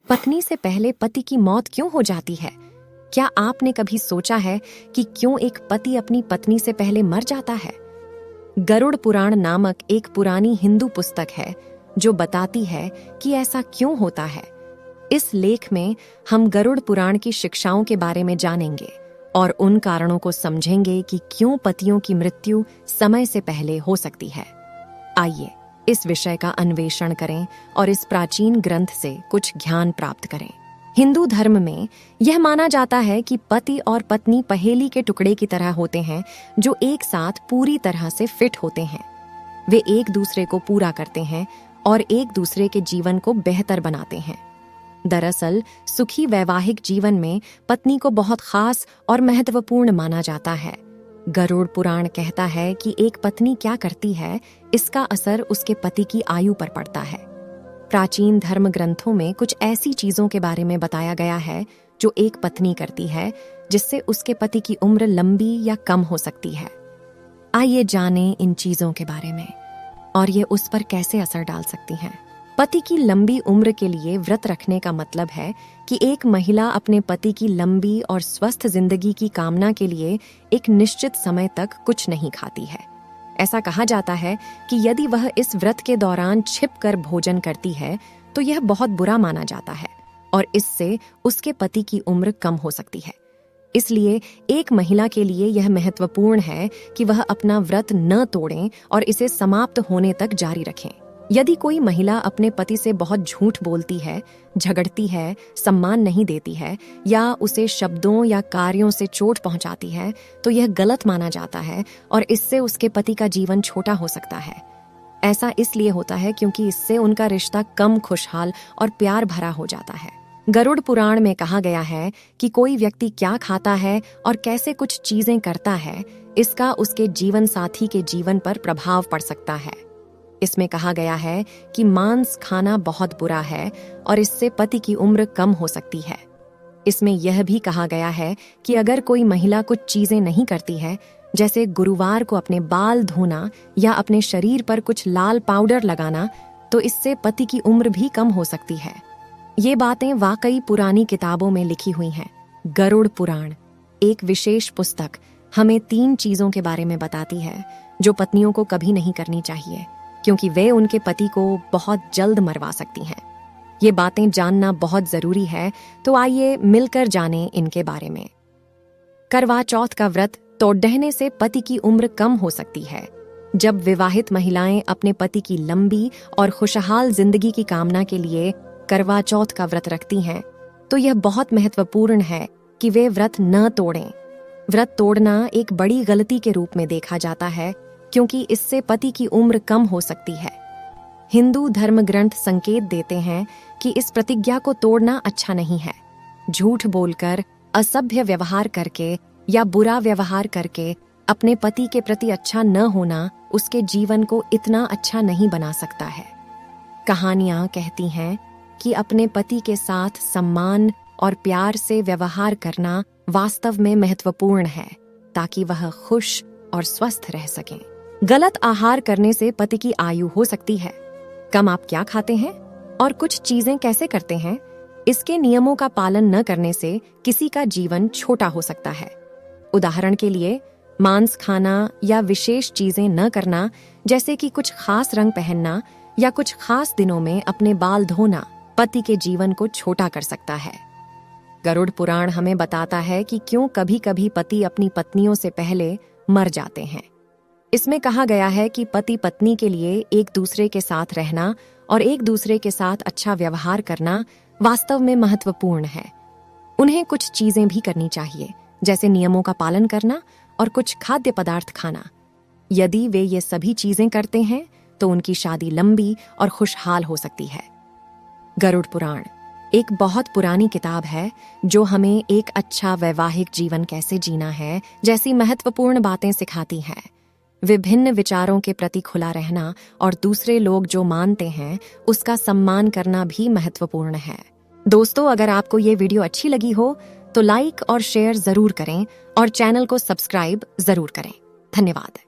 पत्नी से पहले पति की मौत क्यों हो जाती है? क्या आपने कभी सोचा है कि क्यों एक पति अपनी पत्नी से पहले मर जाता है? गरुड़ पुराण नामक एक पुरानी हिंदू पुस्तक है जो बताती है कि ऐसा क्यों होता है। इस लेख में हम गरुड़ पुराण की शिक्षाओं के बारे में जानेंगे और उन कारणों को समझेंगे कि क्यों पतियों की मृत्यु समय से पहले हो सकती है। आइए इस विषय का अन्वेषण करें और इस प्राचीन ग्रंथ से कुछ ज्ञान प्राप्त करें। हिंदू धर्म में यह माना जाता है कि पति और पत्नी पहेली के टुकड़े की तरह होते हैं जो एक साथ पूरी तरह से फिट होते हैं। वे एक दूसरे को पूरा करते हैं और एक दूसरे के जीवन को बेहतर बनाते हैं। दरअसल सुखी वैवाहिक जीवन में पत्नी को बहुत खास और महत्वपूर्ण माना जाता है। गरुड़ पुराण कहता है कि एक पत्नी क्या करती है, इसका असर उसके पति की आयु पर पड़ता है। प्राचीन धर्म ग्रंथों में कुछ ऐसी चीजों के बारे में बताया गया है जो एक पत्नी करती है जिससे उसके पति की उम्र लंबी या कम हो सकती है। आइए जानें इन चीजों के बारे में और ये उस पर कैसे असर डाल सकती हैं। पति की लंबी उम्र के लिए व्रत रखने का मतलब है कि एक महिला अपने पति की लंबी और स्वस्थ जिंदगी की कामना के लिए एक निश्चित समय तक कुछ नहीं खाती है। ऐसा कहा जाता है कि यदि वह इस व्रत के दौरान छिपकर भोजन करती है तो यह बहुत बुरा माना जाता है और इससे उसके पति की उम्र कम हो सकती है। इसलिए एक महिला के लिए यह महत्वपूर्ण है कि वह अपना व्रत न तोड़ें और इसे समाप्त होने तक जारी रखें। यदि कोई महिला अपने पति से बहुत झूठ बोलती है, झगड़ती है, सम्मान नहीं देती है या उसे शब्दों या कार्यों से चोट पहुंचाती है तो यह गलत माना जाता है और इससे उसके पति का जीवन छोटा हो सकता है। ऐसा इसलिए होता है क्योंकि इससे उनका रिश्ता कम खुशहाल और प्यार भरा हो जाता है। गरुड़ पुराण में कहा गया है कि कोई व्यक्ति क्या खाता है और कैसे कुछ चीजें करता है, इसका उसके जीवन साथी के जीवन पर प्रभाव पड़ सकता है। इसमें कहा गया है कि मांस खाना बहुत बुरा है और इससे पति की उम्र कम हो सकती है। इसमें यह भी कहा गया है कि अगर कोई महिला कुछ चीजें नहीं करती है, जैसे गुरुवार को अपने बाल धोना या अपने शरीर पर कुछ लाल पाउडर लगाना, तो इससे पति की उम्र भी कम हो सकती है। ये बातें वाकई पुरानी किताबों में लिखी हुई हैं। गरुड़ पुराण एक विशेष पुस्तक हमें 3 चीजों के बारे में बताती है जो पत्नियों को कभी नहीं करनी चाहिए, क्योंकि वे उनके पति को बहुत जल्द मरवा सकती हैं। ये बातें जानना बहुत जरूरी है, तो आइए मिलकर जानें इनके बारे में। करवा चौथ का व्रत तोड़ने से पति की उम्र कम हो सकती है। जब विवाहित महिलाएं अपने पति की लंबी और खुशहाल जिंदगी की कामना के लिए करवा चौथ का व्रत रखती हैं, तो यह बहुत महत्वपूर्ण है कि वे व्रत न तोड़ें। व्रत तोड़ना एक बड़ी गलती के रूप में देखा जाता है क्योंकि इससे पति की उम्र कम हो सकती है। हिंदू धर्म ग्रंथ संकेत देते हैं कि इस प्रतिज्ञा को तोड़ना अच्छा नहीं है। झूठ बोलकर, असभ्य व्यवहार करके या बुरा व्यवहार करके अपने पति के प्रति अच्छा न होना उसके जीवन को इतना अच्छा नहीं बना सकता है। कहानियां कहती हैं कि अपने पति के साथ सम्मान और प्यार से व्यवहार करना वास्तव में महत्वपूर्ण है ताकि वह खुश और स्वस्थ रह सकें। गलत आहार करने से पति की आयु हो सकती है। कम आप क्या खाते हैं और कुछ चीजें कैसे करते हैं, इसके नियमों का पालन न करने से किसी का जीवन छोटा हो सकता है। उदाहरण के लिए मांस खाना या विशेष चीजें न करना, जैसे कि कुछ खास रंग पहनना या कुछ खास दिनों में अपने बाल धोना, पति के जीवन को छोटा कर सकता है। गरुड़ पुराण हमें बताता है कि क्यों कभी-कभी पति अपनी पत्नियों से पहले मर जाते हैं। इसमें कहा गया है कि पति पत्नी के लिए एक दूसरे के साथ रहना और एक दूसरे के साथ अच्छा व्यवहार करना वास्तव में महत्वपूर्ण है। उन्हें कुछ चीजें भी करनी चाहिए, जैसे नियमों का पालन करना और कुछ खाद्य पदार्थ खाना। यदि वे ये सभी चीजें करते हैं तो उनकी शादी लंबी और खुशहाल हो सकती है। गरुड़ पुराण एक बहुत पुरानी किताब है जो हमें एक अच्छा वैवाहिक जीवन कैसे जीना है जैसी महत्वपूर्ण बातें सिखाती है। विभिन्न विचारों के प्रति खुला रहना और दूसरे लोग जो मानते हैं उसका सम्मान करना भी महत्वपूर्ण है। दोस्तों, अगर आपको ये वीडियो अच्छी लगी हो तो लाइक और शेयर जरूर करें और चैनल को सब्सक्राइब जरूर करें। धन्यवाद।